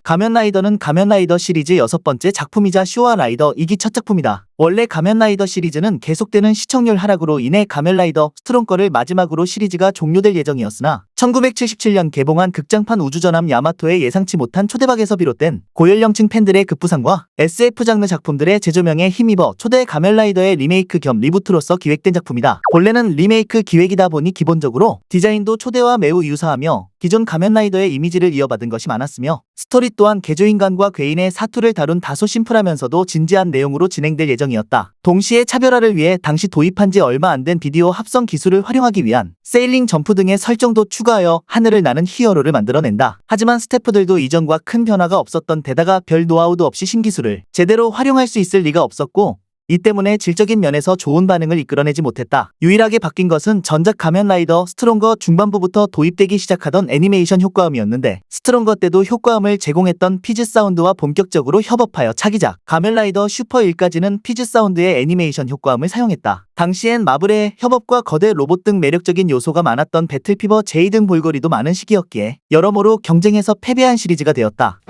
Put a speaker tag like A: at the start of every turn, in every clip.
A: 가면라이더는 가면라이더 시리즈 6번째 작품이자 쇼와 라이더 2기 첫 작품이다. 원래 가면라이더 시리즈는 계속되는 시청률 하락으로 인해 가면라이더 스트롱 거를 마지막으로 시리즈가 종료될 예정이었으나 1977년 개봉한 극장판 우주전함 야마토의 예상치 못한 초대박에서 비롯된 고연령층 팬들의 급부상과 SF 장르 작품들의 재조명에 힘입어 초대 가면라이더의 리메이크 겸 리부트로서 기획된 작품이다. 본래는 리메이크 기획이다 보니 기본적으로 디자인도 초대와 매우 유사하며 기존 가면라이더의 이미지를 이어받은 것이 많았으며 스토리 또한 개조인간과 괴인의 사투를 다룬 다소 심플하면서도 진지한 내용으로 진행될 예정이었다. 동시에 차별화를 위해 당시 도입한 지 얼마 안 된 비디오 합성 기술을 활용하기 위한 세일링 점프 등의 설정도 추가하여 하늘을 나는 히어로를 만들어낸다. 하지만 스태프들도 이전과 큰 변화가 없었던 데다가 별 노하우도 없이 신기술을 제대로 활용할 수 있을 리가 없었고 이 때문에 질적인 면에서 좋은 반응을 이끌어내지 못했다. 유일하게 바뀐 것은 전작 가면라이더 스트롱거 중반부부터 도입되기 시작하던 애니메이션 효과음이었는데 스트롱거 때도 효과음을 제공했던 피즈 사운드와 본격적으로 협업하여 차기작 가면라이더 슈퍼 1까지는 피즈 사운드의 애니메이션 효과음을 사용했다. 당시엔 마블의 협업과 거대 로봇 등 매력적인 요소가 많았던 배틀피버 J 등 볼거리도 많은 시기였기에 여러모로 경쟁에서 패배한 시리즈가 되었다.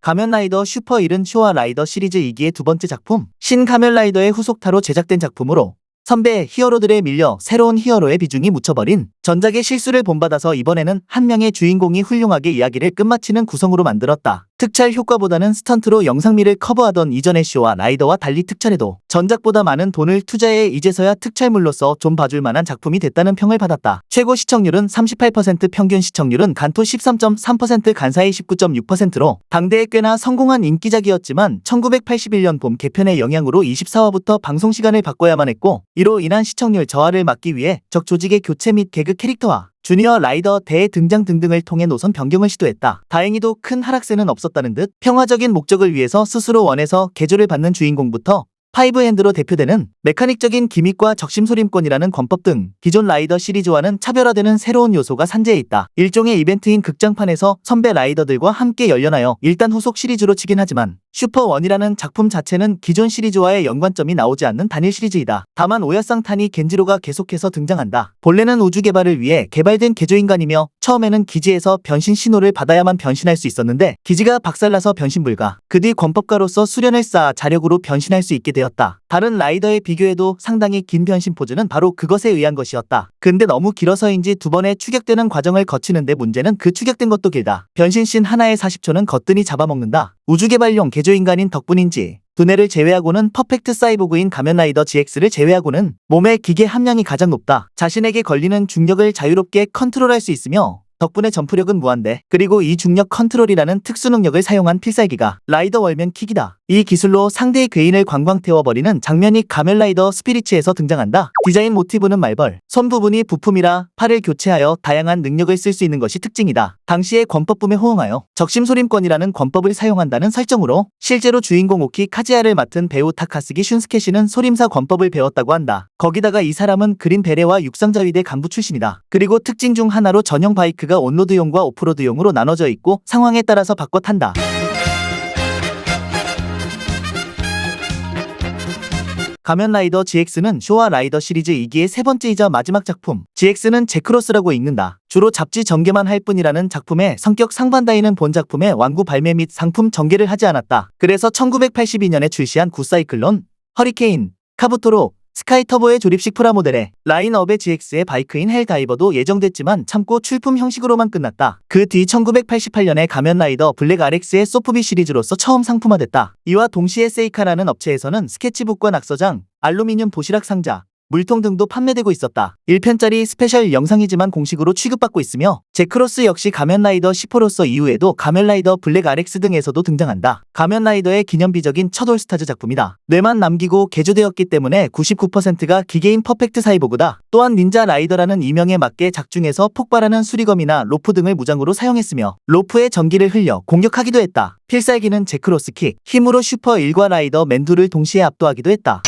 A: 가면라이더 슈퍼 1은 쇼와 라이더 시리즈 2기의 두 번째 작품, 신 가면라이더의 후속타로 제작된 작품으로 선배 히어로들에 밀려 새로운 히어로의 비중이 묻혀버린 전작의 실수를 본받아서 이번에는 한 명의 주인공이 훌륭하게 이야기를 끝마치는 구성으로 만들었다. 특촬 효과보다는 스턴트로 영상미를 커버하던 이전의 쇼와 라이더와 달리 특촬에도 전작보다 많은 돈을 투자해 이제서야 특촬물로서 좀 봐줄 만한 작품이 됐다는 평을 받았다. 최고 시청률은 38%, 평균 시청률은 간토 13.3%, 간사이 19.6%로 당대에 꽤나 성공한 인기작이었지만 1981년 봄 개편의 영향으로 24화부터 방송시간을 바꿔야만 했고 이로 인한 시청률 저하를 막기 위해 적 조직의 교체 및 개그 캐릭터화, 주니어 라이더 대등장 등등을 통해 노선 변경을 시도했다. 다행히도 큰 하락세는 없었다는 듯 평화적인 목적을 위해서 스스로 원해서 개조를 받는 주인공부터 파이브핸드로 대표되는 메카닉적인 기믹과 적심소림권이라는 권법 등 기존 라이더 시리즈와는 차별화되는 새로운 요소가 산재해 있다. 일종의 이벤트인 극장판에서 선배 라이더들과 함께 열연하여 일단 후속 시리즈로 치긴 하지만 슈퍼1이라는 작품 자체는 기존 시리즈와의 연관점이 나오지 않는 단일 시리즈이다. 다만 오야상타니 겐지로가 계속해서 등장한다. 본래는 우주 개발을 위해 개발된 개조인간이며 처음에는 기지에서 변신 신호를 받아야만 변신할 수 있었는데 기지가 박살나서 변신 불가. 그 뒤 권법가로서 수련을 쌓아 자력으로 변신할 수 있게 되었다. 다른 라이더에 비교해도 상당히 긴 변신 포즈는 바로 그것에 의한 것이었다. 근데 너무 길어서인지 두 번의 추격되는 과정을 거치는데 문제는 그 추격된 것도 길다. 변신씬 하나에 40초는 거뜬히 잡아먹는다. 우주개발용 개조인간인 덕분인지 두뇌를 제외하고는 퍼펙트 사이보그인 가면라이더 GX를 제외하고는 몸의 기계 함량이 가장 높다. 자신에게 걸리는 중력을 자유롭게 컨트롤할 수 있으며 덕분에 점프력은 무한대. 그리고 이 중력 컨트롤이라는 특수 능력을 사용한 필살기가 라이더 월면 킥이다. 이 기술로 상대의 괴인을 광광 태워버리는 장면이 가면라이더 스피리츠에서 등장한다. 디자인 모티브는 말벌, 손 부분이 부품이라 팔을 교체하여 다양한 능력을 쓸 수 있는 것이 특징이다. 당시의 권법붐에 호응하여 적심소림권이라는 권법을 사용한다는 설정으로 실제로 주인공 오키 카즈야를 맡은 배우 타카스기 슌스케 씨는 소림사 권법을 배웠다고 한다. 거기다가 이 사람은 그린 베레와 육상자위대 간부 출신이다. 그리고 특징 중 하나로 전용 바이크가 온로드용과 오프로드용으로 나눠져 있고 상황에 따라서 바꿔 탄다. 가면라이더 GX는 쇼와 라이더 시리즈 2기의 세 번째이자 마지막 작품. GX는 제크로스라고 읽는다. 주로 잡지 전개만 할 뿐이라는 작품의 성격 상반다이는 본 작품의 완구 발매 및 상품 전개를 하지 않았다. 그래서 1982년에 출시한 구사이클론, 허리케인, 카부토로, 스카이터보의 조립식 프라모델에 라인업의 GX의 바이크인 헬다이버도 예정됐지만 참고 출품 형식으로만 끝났다. 그 뒤 1988년에 가면라이더 블랙 RX의 소프비 시리즈로서 처음 상품화됐다. 이와 동시에 세이카라는 업체에서는 스케치북과 낙서장, 알루미늄 도시락 상자, 물통 등도 판매되고 있었다. 1편짜리 스페셜 영상이지만 공식으로 취급받고 있으며 제크로스 역시 가면라이더 10호로서 이후에도 가면라이더 블랙 RX 등에서도 등장한다. 가면라이더의 기념비적인 첫 올스타즈 작품이다. 뇌만 남기고 개조되었기 때문에 99%가 기계인 퍼펙트 사이보그다. 또한 닌자 라이더라는 이명에 맞게 작중에서 폭발하는 수리검이나 로프 등을 무장으로 사용했으며 로프에 전기를 흘려 공격하기도 했다. 필살기는 제크로스 킥, 힘으로 슈퍼 1과 라이더 맨2를 동시에 압도하기도 했다.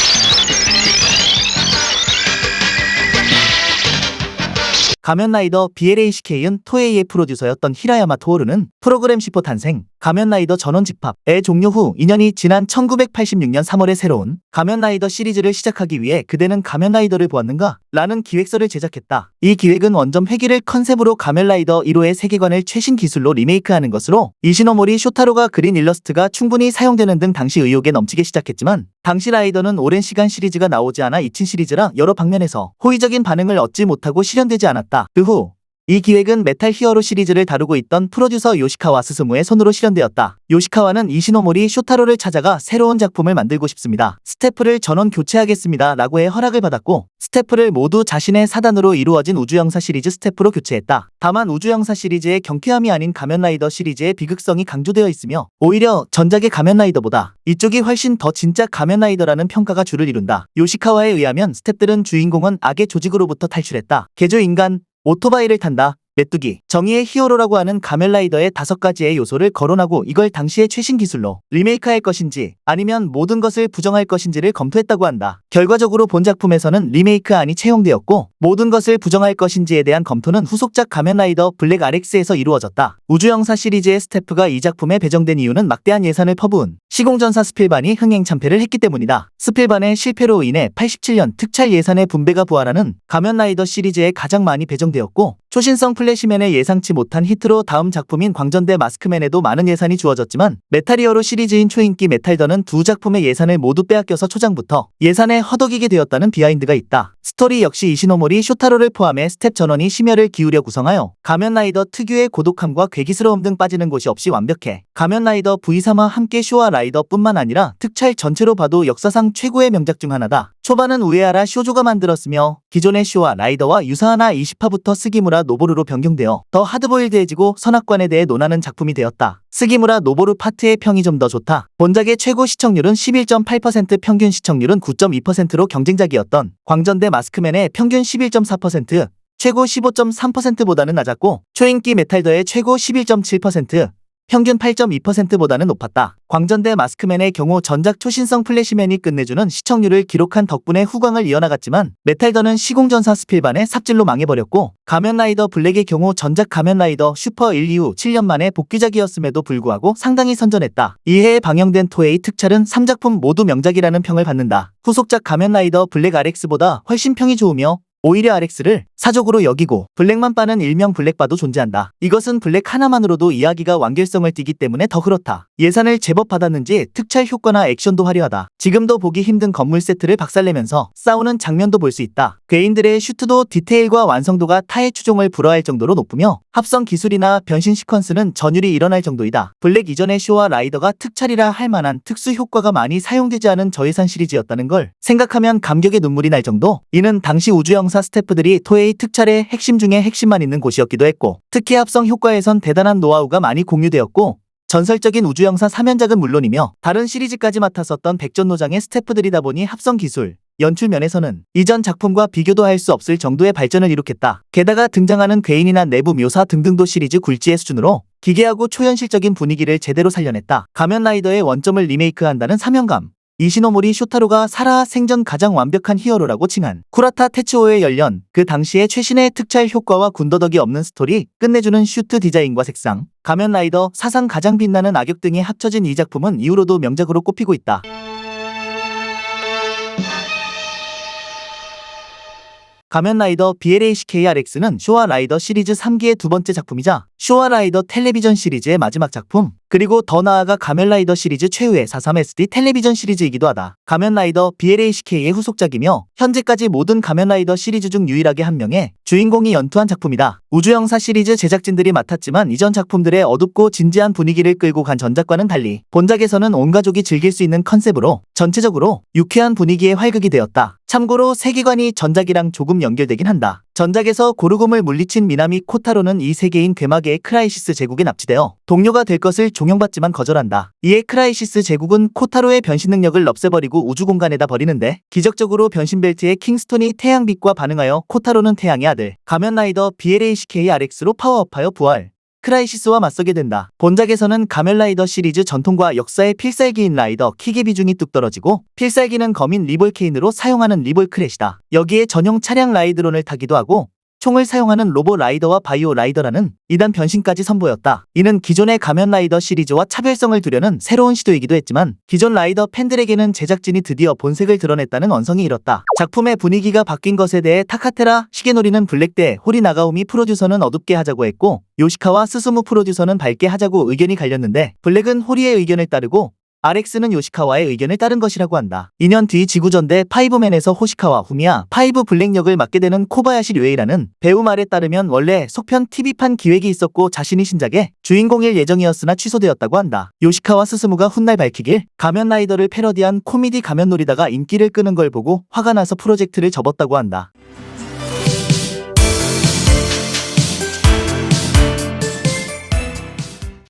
A: 가면라이더 BLACK은 토에이의 프로듀서였던 히라야마 토오르는 프로그램 C4 탄생, 가면라이더 전원 집합의 종료 후 2년이 지난 1986년 3월에 새로운 가면라이더 시리즈를 시작하기 위해 그대는 가면라이더를 보았는가? 라는 기획서를 제작했다. 이 기획은 원점 회귀를 컨셉으로 가면라이더 1호의 세계관을 최신 기술로 리메이크하는 것으로 이시노모리 쇼타로가 그린 일러스트가 충분히 사용되는 등 당시 의욕에 넘치게 시작했지만 당시 라이더는 오랜 시간 시리즈가 나오지 않아 잊힌 시리즈라 여러 방면에서 호의적인 반응을 얻지 못하고 실현되지 않았다. 그 후 이 기획은 메탈 히어로 시리즈를 다루고 있던 프로듀서 요시카와 스스무의 손으로 실현되었다. 요시카와는 이시노모리 쇼타로를 찾아가 새로운 작품을 만들고 싶습니다. 스태프를 전원 교체하겠습니다. 라고 해 허락을 받았고 스태프를 모두 자신의 사단으로 이루어진 우주영사 시리즈 스태프로 교체했다. 다만 우주영사 시리즈의 경쾌함이 아닌 가면라이더 시리즈의 비극성이 강조되어 있으며 오히려 전작의 가면라이더보다 이쪽이 훨씬 더 진짜 가면라이더라는 평가가 주를 이룬다. 요시카와에 의하면 스태프들은 주인공은 악의 조직으로부터 탈출했다. 개조인간, 오토바이를 탄다. 메뚜기, 정의의 히어로라고 하는 가면라이더의 5가지의 요소를 거론하고 이걸 당시의 최신 기술로 리메이크할 것인지 아니면 모든 것을 부정할 것인지를 검토했다고 한다. 결과적으로 본 작품에서는 리메이크안이 채용되었고 모든 것을 부정할 것인지에 대한 검토는 후속작 가면라이더 블랙 RX에서 이루어졌다. 우주영사 시리즈의 스태프가 이 작품에 배정된 이유는 막대한 예산을 퍼부은 시공전사 스필반이 흥행참패를 했기 때문이다. 스필반의 실패로 인해 87년 특촬 예산의 분배가 부활하는 가면라이더 시리즈에 가장 많이 배정되었고 초신성 플래시맨의 예상치 못한 히트로 다음 작품인 광전대 마스크맨에도 많은 예산이 주어졌지만 메탈히어로 시리즈인 초인기 메탈더는 두 작품의 예산을 모두 빼앗겨서 초장부터 예산에 허덕이게 되었다는 비하인드가 있다. 스토리 역시 이시노모리 쇼타로를 포함해 스텝 전원이 심혈을 기울여 구성하여 가면라이더 특유의 고독함과 괴기스러움 등 빠지는 곳이 없이 완벽해. 가면라이더 V3와 함께 쇼와 라이더 뿐만 아니라 특촬 전체로 봐도 역사상 최고의 명작 중 하나다. 초반은 우에하라 쇼조가 만들었으며 기존의 쇼와 라이더와 유사하나 20화부터 스기무라 노보루로 변경되어 더 하드보일드해지고 선악관에 대해 논하는 작품이 되었다. 스기무라 노보루 파트의 평이 좀 더 좋다. 본작의 최고 시청률은 11.8%, 평균 시청률은 9.2%로 경쟁작이었던 광전대 마스크맨의 평균 11.4%, 최고 15.3%보다는 낮았고 초인기 메탈더의 최고 11.7%, 평균 8.2%보다는 높았다. 광전대 마스크맨의 경우 전작 초신성 플래시맨이 끝내주는 시청률을 기록한 덕분에 후광을 이어나갔지만 메탈더는 시공전사 스필반의 삽질로 망해버렸고 가면라이더 블랙의 경우 전작 가면라이더 슈퍼 1 이후 7년 만에 복귀작이었음에도 불구하고 상당히 선전했다. 이해에 방영된 토에이 특촬은 3작품 모두 명작이라는 평을 받는다. 후속작 가면라이더 블랙 RX보다 훨씬 평이 좋으며 오히려 RX를 사족으로 여기고 블랙만 빠는 일명 블랙바도 존재한다. 이것은 블랙 하나만으로도 이야기가 완결성을 띠기 때문에 더 그렇다. 예산을 제법 받았는지 특촬 효과나 액션도 화려하다. 지금도 보기 힘든 건물 세트를 박살내면서 싸우는 장면도 볼 수 있다. 괴인들의 슈트도 디테일과 완성도가 타의 추종을 불허할 정도로 높으며 합성 기술이나 변신 시퀀스는 전율이 일어날 정도이다. 블랙 이전의 쇼와 라이더가 특촬이라 할 만한 특수 효과가 많이 사용되지 않은 저예산 시리즈였다는 걸 생각하면 감격의 눈물이 날 정도. 이는 당시 우주영사 스태프들이 토에이 특촬의 핵심 중에 핵심만 있는 곳이었기도 했고 특히 합성 효과에선 대단한 노하우가 많이 공유되었고 전설적인 우주영사 3연작은 물론이며 다른 시리즈까지 맡았었던 백전노장의 스태프들이다 보니 합성 기술, 연출 면에서는 이전 작품과 비교도 할 수 없을 정도의 발전을 이룩했다. 게다가 등장하는 괴인이나 내부 묘사 등등도 시리즈 굴지의 수준으로 기괴하고 초현실적인 분위기를 제대로 살려냈다. 가면라이더의 원점을 리메이크한다는 사명감. 이시노모리 쇼타로가 살아 생전 가장 완벽한 히어로라고 칭한 쿠라타 테츠오의 열연, 그 당시의 최신의 특촬 효과와 군더더기 없는 스토리, 끝내주는 슈트 디자인과 색상, 가면라이더 사상 가장 빛나는 악역 등이 합쳐진 이 작품은 이후로도 명작으로 꼽히고 있다. 가면라이더 BLACKRX는 쇼와 라이더 시리즈 3기의 두 번째 작품이자 쇼와 라이더 텔레비전 시리즈의 마지막 작품, 그리고 더 나아가 가면라이더 시리즈 최후의 43SD 텔레비전 시리즈이기도 하다. 가면라이더 BLACK의 후속작이며 현재까지 모든 가면라이더 시리즈 중 유일하게 한 명의 주인공이 연투한 작품이다. 우주영사 시리즈 제작진들이 맡았지만 이전 작품들의 어둡고 진지한 분위기를 끌고 간 전작과는 달리 본작에서는 온 가족이 즐길 수 있는 컨셉으로 전체적으로 유쾌한 분위기의 활극이 되었다. 참고로 세계관이 전작이랑 조금 연결되긴 한다. 전작에서 고르곰을 물리친 미나미 코타로는 이 세계인 괴마계의 크라이시스 제국에 납치되어 동료가 될 것을 종용받지만 거절한다. 이에 크라이시스 제국은 코타로의 변신 능력을 없애버리고 우주공간에다 버리는데 기적적으로 변신 벨트의 킹스톤이 태양빛과 반응하여 코타로는 태양의 아들 가면라이더 BLACKRX로 파워업하여 부활. 크라이시스와 맞서게 된다. 본작에서는 가면라이더 시리즈 전통과 역사의 필살기인 라이더 킥의 비중이 뚝 떨어지고 필살기는 검인 리볼케인으로 사용하는 리볼 크렛이다. 여기에 전용 차량 라이드론을 타기도 하고 총을 사용하는 로보 라이더와 바이오 라이더라는 2단 변신까지 선보였다. 이는 기존의 가면 라이더 시리즈와 차별성을 두려는 새로운 시도이기도 했지만 기존 라이더 팬들에게는 제작진이 드디어 본색을 드러냈다는 언성이 일었다. 작품의 분위기가 바뀐 것에 대해 타카테라 시게노리는 블랙대, 호리 나가오미 프로듀서는 어둡게 하자고 했고 요시카와 스스무 프로듀서는 밝게 하자고 의견이 갈렸는데 블랙은 호리의 의견을 따르고 RX는 요시카와의 의견을 따른 것이라고 한다. 2년 뒤 지구전대 파이브맨에서 호시카와 후미야 파이브 블랙 역을 맡게 되는 코바야시 류에이라는 배우 말에 따르면 원래 속편 TV판 기획이 있었고 자신이 신작의 주인공일 예정이었으나 취소되었다고 한다. 요시카와 스스무가 훗날 밝히길 가면 라이더를 패러디한 코미디 가면놀이다가 인기를 끄는 걸 보고 화가 나서 프로젝트를 접었다고 한다.